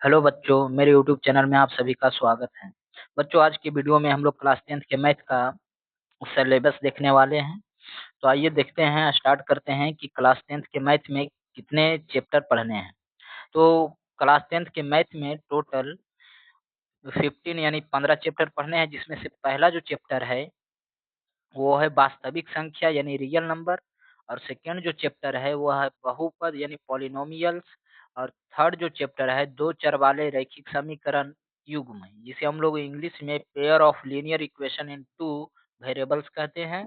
Hello बच्चों, मेरे YouTube channel में आप सभी का स्वागत है। बच्चों, आज की वीडियो में हम लोग क्लास 10th के मैथ का सिलेबस देखने वाले हैं। तो आइए देखते हैं, स्टार्ट करते हैं कि क्लास 10th के मैथ में कितने चैप्टर पढ़ने हैं। तो क्लास 10th के मैथ में टोटल 15 यानी 15 चैप्टर पढ़ने हैं, जिसमें से पहला जो चैप्टर है वो है वास्तविक संख्या यानी रियल नंबर। और सेकंड जो चैप्टर है वो है बहुपद यानी पॉलिनोमियल्स। और थर्ड जो चैप्टर है दो चर वाले रैखिक समीकरण युग्म, जिसे हम लोग इंग्लिश में pair of linear equation in two variables कहते हैं।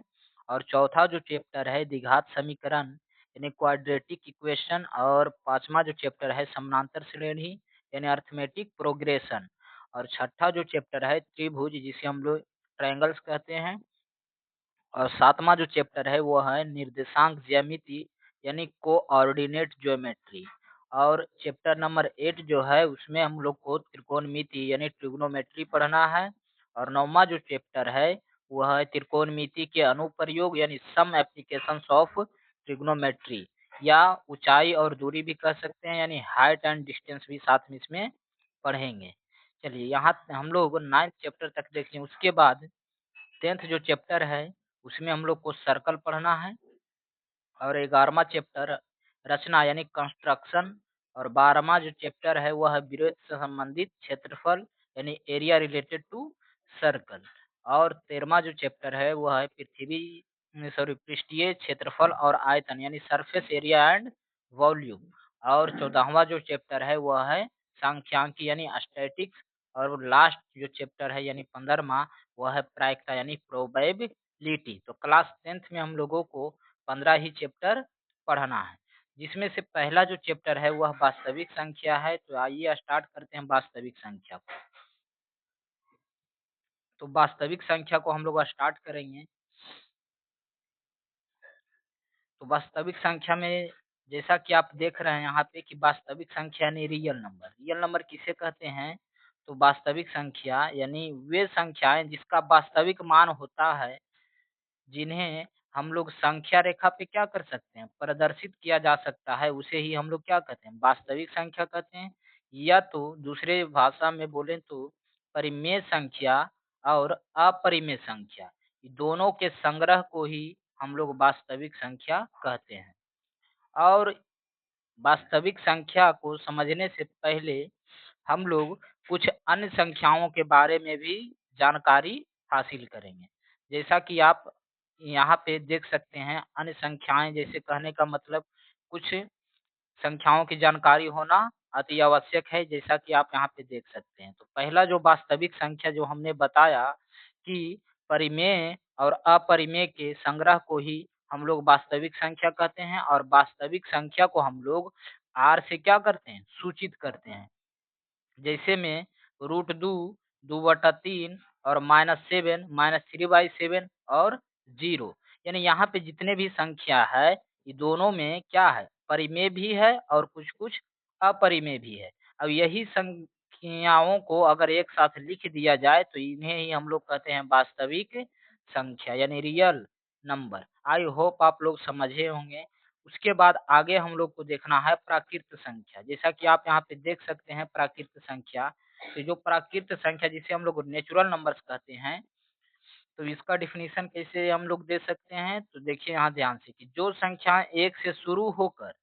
और चौथा जो चैप्टर है द्विघात समीकरण यानी क्वाड्रेटिक इक्वेशन। और पांचवा जो चैप्टर है समानांतर श्रेणी यानी अर्थमेटिक प्रोग्रेशन। और छठा जो चैप्टर है त्रिभुज, जिसे हम लोग ट्रायंगल्स कहते हैं। और सातवां जो चैप्टर है वो है निर्देशांक ज्यामिति यानी कोऑर्डिनेट ज्योमेट्री। और चैप्टर नंबर 8 जो है उसमें हम लोग को त्रिकोणमिति यानी ट्रिग्नोमेट्री पढ़ना है। और नौवां जो चैप्टर है वह है त्रिकोणमिति के अनुप्रयोग यानी सम एप्लीकेशंस ऑफ ट्रिग्नोमेट्री, या ऊंचाई और दूरी भी कह सकते हैं, यानी हाइट एंड डिस्टेंस भी साथ में इसमें पढ़ेंगे। चलिए, यहाँ हम लोग 9th चैप्टर तक देख लें। उसके बाद 10th जो चैप्टर है उसमें हम लोग को सर्कल पढ़ना है। और 11वां चैप्टर रचना यानी कंस्ट्रक्शन। और 12वां जो चैप्टर है वह है वृत्त से संबंधित क्षेत्रफल यानी एरिया रिलेटेड टू सर्कल। और 13वां जो चैप्टर है वह है पृष्ठीय क्षेत्रफल और आयतन यानी सरफेस एरिया एंड वॉल्यूम। और 14वां जो चैप्टर है वह है सांख्यिकी यानी स्टैटिक्स। और लास्ट जो चैप्टर है यानी 15वां वह है प्रायिकता यानी प्रोबेबिलिटी। तो क्लास 10th में हम लोगों को 15 ही चैप्टर पढ़ना है, जिसमें से पहला जो चैप्टर है वह वास्तविक संख्या है। तो आइए स्टार्ट करते हैं वास्तविक संख्या को। तो वास्तविक संख्या को हम लोग स्टार्ट करेंगे। तो वास्तविक संख्या में जैसा कि आप देख रहे हैं यहाँ पे कि वास्तविक संख्या यानी रियल नंबर। रियल नंबर किसे कहते हैं? तो वास्तविक संख्या यानी वे संख्याएं जिसका वास्तविक मान होता है, जिन्हें हम लोग संख्या रेखा पे क्या कर सकते हैं, प्रदर्शित किया जा सकता है, उसे ही हम लोग क्या कहते हैं, वास्तविक संख्या कहते हैं। या तो दूसरे भाषा में बोलें तो परिमेय संख्या और अपरिमेय संख्या, दोनों के संग्रह को ही हम लोग वास्तविक संख्या कहते हैं। और वास्तविक संख्या को समझने से पहले हम लोग कुछ अन्य संख्याओं के बारे में भी जानकारी हासिल करेंगे। जैसा कि आप यहाँ पे देख सकते हैं, अन्य संख्याएं जैसे कहने का मतलब कुछ संख्याओं की जानकारी होना अति आवश्यक है, जैसा कि आप यहाँ पे देख सकते हैं। तो पहला जो वास्तविक संख्या जो हमने बताया कि परिमेय और अपरिमेय के संग्रह को ही हम लोग वास्तविक संख्या कहते हैं। और वास्तविक संख्या को हम लोग आर से क्या करते हैं, सूचित करते हैं। जैसे में √2, 2/3 और -7, -3/7 और 0, यानी यहाँ पे जितने भी संख्या है ये दोनों में क्या है, परिमेय भी है और कुछ कुछ अपरिमेय भी है। अब यही संख्याओं को अगर एक साथ लिख दिया जाए तो इन्हें ही हम लोग कहते हैं वास्तविक संख्या यानी रियल नंबर। आई होप आप लोग समझे होंगे। उसके बाद आगे हम लोग को देखना है प्राकृत संख्या। जैसा कि आप यहाँ पे देख सकते हैं प्राकृत संख्या। तो जो प्राकृत संख्या जिसे हम लोग नेचुरल नंबर्स कहते हैं, तो इसका डिफिनीशन कैसे हम लोग दे सकते हैं, तो देखिए यहाँ ध्यान से कि जो संख्या एक से शुरू होकर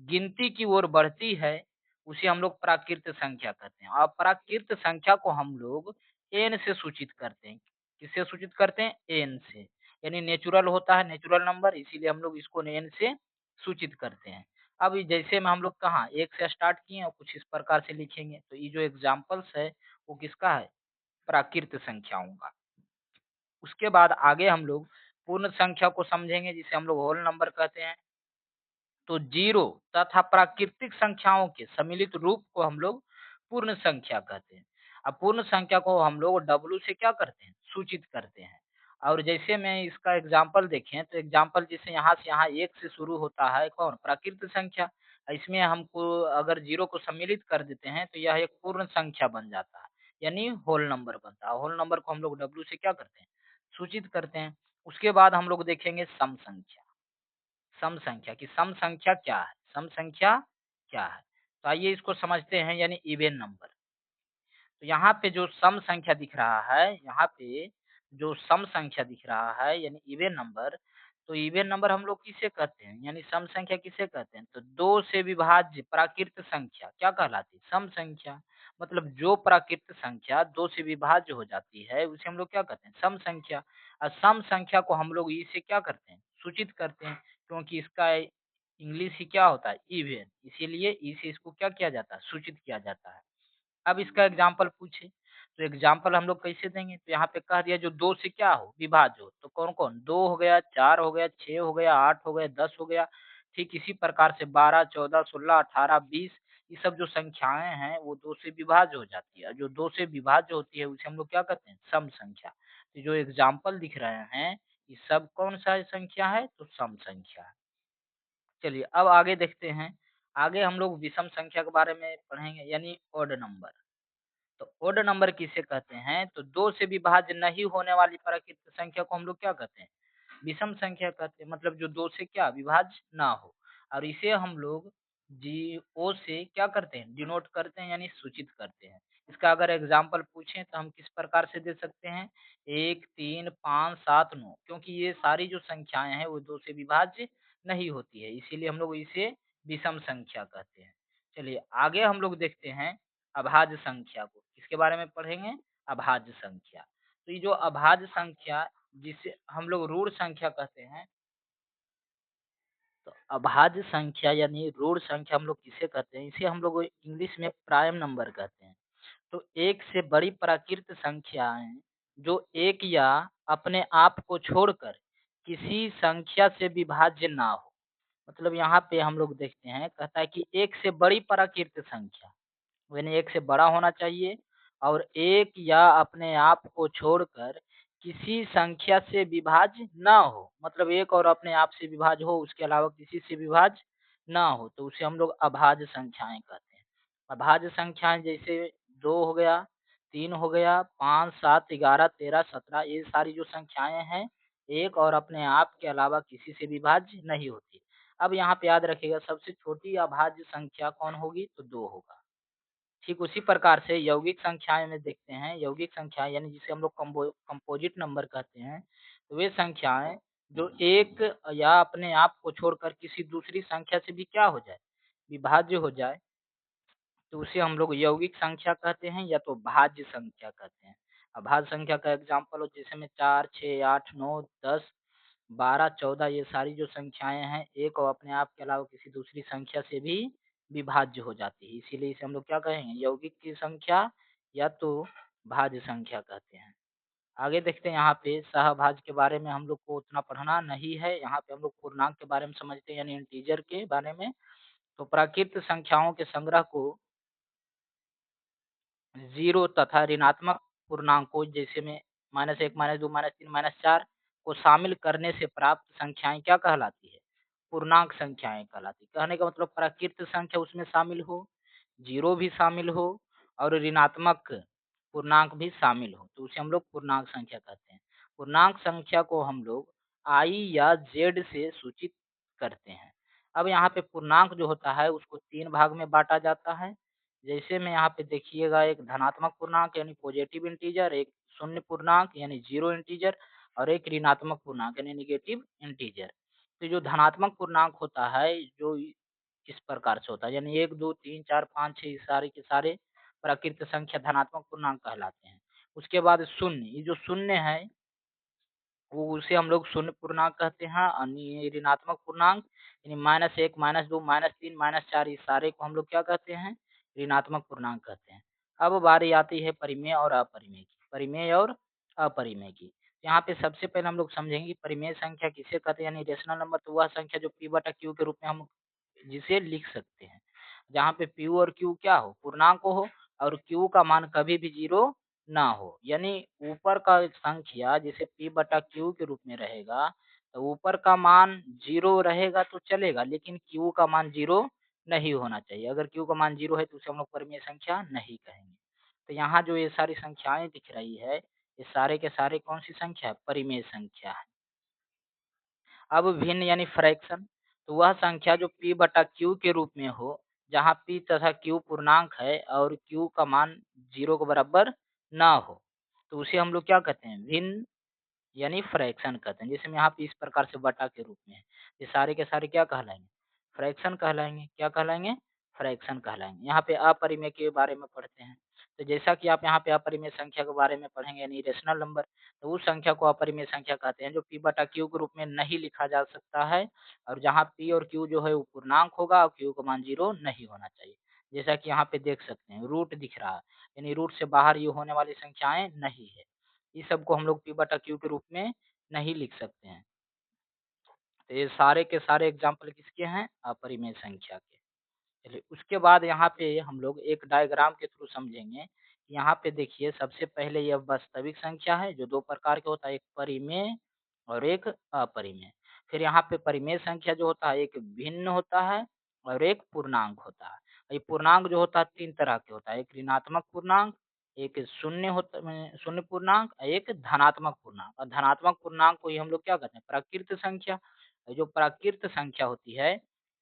गिनती की ओर बढ़ती है उसे हम लोग प्राकृत संख्या कहते हैं। और प्राकृत संख्या को हम लोग एन से सूचित करते हैं। किससे सूचित करते हैं? एन से। यानी नेचुरल होता है नेचुरल नंबर, इसीलिए हम लोग इसको एन से सूचित करते हैं। अब जैसे में हम लोग कहाँ एक से स्टार्ट किए और कुछ इस प्रकार से लिखेंगे, तो ये जो एग्जाम्पल्स है वो किसका है? प्राकृत संख्याओं का। उसके बाद आगे हम लोग पूर्ण संख्या को समझेंगे, जिसे हम लोग होल नंबर कहते हैं। तो 0 तथा प्राकृतिक संख्याओं के सम्मिलित रूप को हम लोग पूर्ण संख्या कहते हैं। अब पूर्ण संख्या को हम लोग W से क्या करते हैं, सूचित करते हैं। और जैसे में इसका एग्जाम्पल देखें, तो एग्जाम्पल जैसे यहाँ से यहाँ 1 से शुरू होता है कौन, प्राकृतिक संख्या। इसमें हमको अगर 0 को सम्मिलित कर देते हैं तो यह एक पूर्ण संख्या बन जाता है, यानी होल नंबर बनता है। होल नंबर को हम लोग W से क्या करते हैं, सूचित करते हैं। उसके बाद हम लोग देखेंगे सम संख्या। सम संख्या की सम संख्या क्या है, सम संख्या क्या है? तो आइए इसको समझते हैं, यानी इवन नंबर। तो यहाँ पे जो सम संख्या दिख रहा है, यहाँ पे जो सम संख्या दिख रहा है यानी इवन नंबर, तो इवन नंबर हम लोग किसे कहते हैं, यानी सम संख्या किसे कहते हैं? तो 2 से विभाज्य प्राकृत संख्या क्या कहलाती है? सम संख्या। मतलब जो प्राकृत संख्या 2 से विभाज्य हो जाती है उसे हम लोग क्या कहते हैं? सम संख्या। और सम संख्या को हम लोग ई से क्या करते हैं? सूचित करते हैं, क्योंकि इसका इंग्लिश ही क्या होता है? इवन, इसीलिए ई से इसको क्या किया जाता है? सूचित किया जाता है। अब इसका एग्जाम्पल पूछे, तो एग्जाम्पल हम लोग कैसे देंगे? तो यहाँ पे कह दिया जो 2 से क्या हो? विभाज्य हो। तो कौन-कौन? 2 हो गया, 4 हो गया, 6 हो गया, 8 हो गया, 10 हो गया। ठीक इसी प्रकार से 12, 14, 16, 18, 20 ये सब जो संख्याएँ हैं वो 2 से विभाज्य हो जाती है। जो 2 से विभाज्य होती है उसे हम लोग क्या कहते हैं? सम संख्या। तो जो एग्जाम्पल दिख रहे हैं ये सब कौन-सा संख्या है? तो सम संख्या है। चलिए अब आगे देखते हैं। आगे हम लोग विषम संख्या के बारे में पढ़ेंगे, यानी ओड नंबर। तो ओड नंबर किसे कहते हैं? तो 2 से विभाज्य नहीं होने वाली प्राकृत संख्या को हम लोग क्या कहते हैं? विषम संख्या कहते हैं। मतलब जो 2 से क्या विभाज्य ना हो, और इसे हम लोग जी-ओ से क्या करते हैं? डिनोट करते हैं, यानी सूचित करते हैं। इसका अगर एग्जाम्पल पूछें तो हम किस प्रकार से दे सकते हैं? 1, 3, 5, 7, 9, क्योंकि ये सारी जो संख्याएँ हैं वो 2 से विभाज्य नहीं होती है, इसीलिए हम लोग इसे विषम संख्या कहते हैं। चलिए आगे हम लोग देखते हैं अभाज्य संख्या को। किसके बारे में पढ़ेंगे? अभाज्य संख्या। तो ये जो अभाज्य संख्या जिसे हम लोग ऋण संख्या कहते हैं, तो अभाज्य संख्या यानी ऋण संख्या हम लोग किसे कहते हैं? इसे हम लोग इंग्लिश में प्राइम नंबर कहते हैं। तो एक से बड़ी प्राकृत संख्याएँ जो एक या अपने आप को छोड़कर किसी संख्या से विभाज्य ना हो। मतलब यहाँ पे हम लोग देखते हैं, कहता है कि एक से बड़ी प्राकृत संख्या, यानी एक से बड़ा होना चाहिए और एक या अपने आप को छोड़कर किसी संख्या से विभाज्य ना हो। मतलब एक और अपने आप से विभाज्य हो, उसके अलावा किसी से विभाज्य ना हो, तो उसे हम लोग अभाज्य संख्याएँ कहते हैं। अभाज्य संख्याएँ जैसे 2 हो गया, 3 हो गया, 5, 7, 11, 13, 17 ये सारी जो संख्याएँ हैं, एक और अपने आप के अलावा किसी से विभाज्य नहीं होती। अब यहाँ पे याद रखिएगा सबसे छोटी अभाज्य संख्या कौन होगी? तो 2 होगा। ठीक उसी प्रकार से यौगिक संख्याएँ में देखते हैं, यौगिक संख्याएँ यानी जिसे हम लोग कंपोजिट नंबर कहते हैं, तो वे संख्याएँ जो एक या अपने आप को छोड़कर किसी दूसरी संख्या से भी क्या हो जाए? विभाज्य हो जाए, तो उसे हम लोग यौगिक संख्या कहते हैं या तो भाज्य संख्या कहते हैं। अभाज्य संख्या का एग्जाम्पल हो जैसे में 4, 6, 8, 9, 10, 12, 14 ये सारी जो संख्याएँ हैं, एक और अपने आप के अलावा किसी दूसरी संख्या से भी विभाज्य हो जाती है। इसीलिए इसे हम लोग क्या कहेंगे? यौगिक की संख्या या तो भाज्य संख्या कहते हैं। आगे देखते हैं यहाँ पे सहभाज्य के बारे में हम लोग को उतना पढ़ना नहीं है। यहाँ पे हम लोग पूर्णांक के बारे में समझते हैं, यानी इंटीजर के बारे में। तो प्राकृत संख्याओं के संग्रह को 0 तथा ऋणात्मक पूर्णांकों जैसे में -1, -2, -3, -4 को शामिल करने से प्राप्त संख्याएँ क्या कहलाती है? पूर्णांक संख्याएँ कहलाती है। कहने का मतलब प्राकृत संख्या उसमें शामिल हो, 0 भी शामिल हो और ऋणात्मक पूर्णांक भी शामिल हो, तो उसे हम लोग पूर्णांक संख्या कहते हैं। पूर्णांक संख्या को हम लोग i या z से सूचित करते हैं। अब यहाँ पे पूर्णांक जो होता है उसको 3 भाग में बाँटा जाता है। जैसे में यहाँ पे देखिएगा एक धनात्मक पूर्णांक यानी पॉजिटिव इंटीजर, एक शून्य पूर्णांक यानी जीरो इंटीजर और एक ऋणात्मक पूर्णांक यानी नेगेटिव इंटीजर। तो जो धनात्मक पूर्णांक होता है जो इस प्रकार से होता है, यानी 1, 2, 3, 4, 5, 6 सारे के सारे प्राकृत संख्या धनात्मक पूर्णांक कहलाते हैं। उसके बाद शून्य, ये जो शून्य है वो उसे हम लोग शून्य पूर्णांक कहते हैं, अनि ऋणात्मक पूर्णांक यानी -1, -2, -3, -4 इस सारे को हम लोग क्या कहते हैं? ऋणात्मक पूर्णांक कहते हैं। अब बारी आती है परिमेय और अपरिमेय की, परिमेय और अपरिमेय की। यहाँ पे सबसे पहले हम लोग समझेंगे कि परिमेय संख्या किसे कहते हैं, यानी रेशनल नंबर तो वह संख्या जो p/q के रूप में हम जिसे लिख सकते हैं। जहाँ पे P और Q क्या हो? पूर्णांक हो और Q का मान कभी भी 0 ना हो। यानी ऊपर का संख्या जैसे P/Q के रूप में रहेगा, तो ऊपर का मान 0 रहेगा तो चलेगा, लेकिन Q का मान 0 नहीं होना चाहिए। अगर Q का मान 0 है तो उसे हम लोग परिमेय संख्या नहीं कहेंगे। तो यहाँ जो ये सारी संख्याएँ दिख रही है, ये सारे के सारे कौन-सी संख्या है? परिमेय संख्या है। अब भिन्न यानी फ्रैक्शन, तो वह संख्या जो P/Q के रूप में हो, जहाँ p तथा q पूर्णांक है और q का मान 0 के बराबर ना हो, तो उसे हम लोग क्या कहते हैं, भिन्न यानी फ्रैक्शन कहते हैं। जैसे हम यहाँ पे इस प्रकार से बटा के रूप में है, ये सारे के सारे क्या कहलाएंगे, फ्रैक्शन कहलाएंगे। क्या कहलाएंगे, फ्रैक्शन कहलाएंगे। यहाँ पे अपरिमेय के बारे में पढ़ते हैं, तो जैसा कि आप यहाँ पे अपरिमेय संख्या के बारे में पढ़ेंगे यानी रेशनल नंबर, तो उस संख्या को अपरिमेय संख्या कहते हैं जो p बटा q के रूप में नहीं लिखा जा सकता है, और जहाँ p और q जो है वो पूर्णांक होगा और q का मान 0 नहीं होना चाहिए। जैसा कि यहाँ पे देख सकते हैं रूट दिख रहा है, यानी रूट से बाहर ये होने वाली संख्याएं नहीं है, इस सब को हम लोग p बटा q के रूप में नहीं लिख सकते हैं। तो ये सारे के सारे एग्जाम्पल किसके हैं, अपरिमेय संख्या के। चलिए उसके बाद यहाँ पे हम लोग एक डायग्राम के थ्रू समझेंगे। यहाँ पे देखिए सबसे पहले यह वास्तविक संख्या है जो दो प्रकार के होता है, एक परिमेय और एक अपरिमेय। फिर यहाँ पे परिमेय संख्या जो होता है एक भिन्न होता है और एक पूर्णांक होता है। ये पूर्णांक जो होता है तीन तरह के होता है, एक ऋणात्मक पूर्णांक, एक शून्य होता शून्य पूर्णांक, एक धनात्मक पूर्णांक। और धनात्मक पूर्णांक को ही हम लोग क्या कहते हैं, प्राकृत संख्या। जो प्राकृत संख्या होती है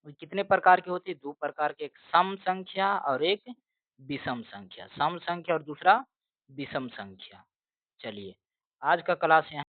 वो कितने प्रकार की होती है, दो प्रकार के, एक सम संख्या और एक विषम संख्या। सम संख्या और दूसरा विषम संख्या। चलिए आज का क्लास यहाँ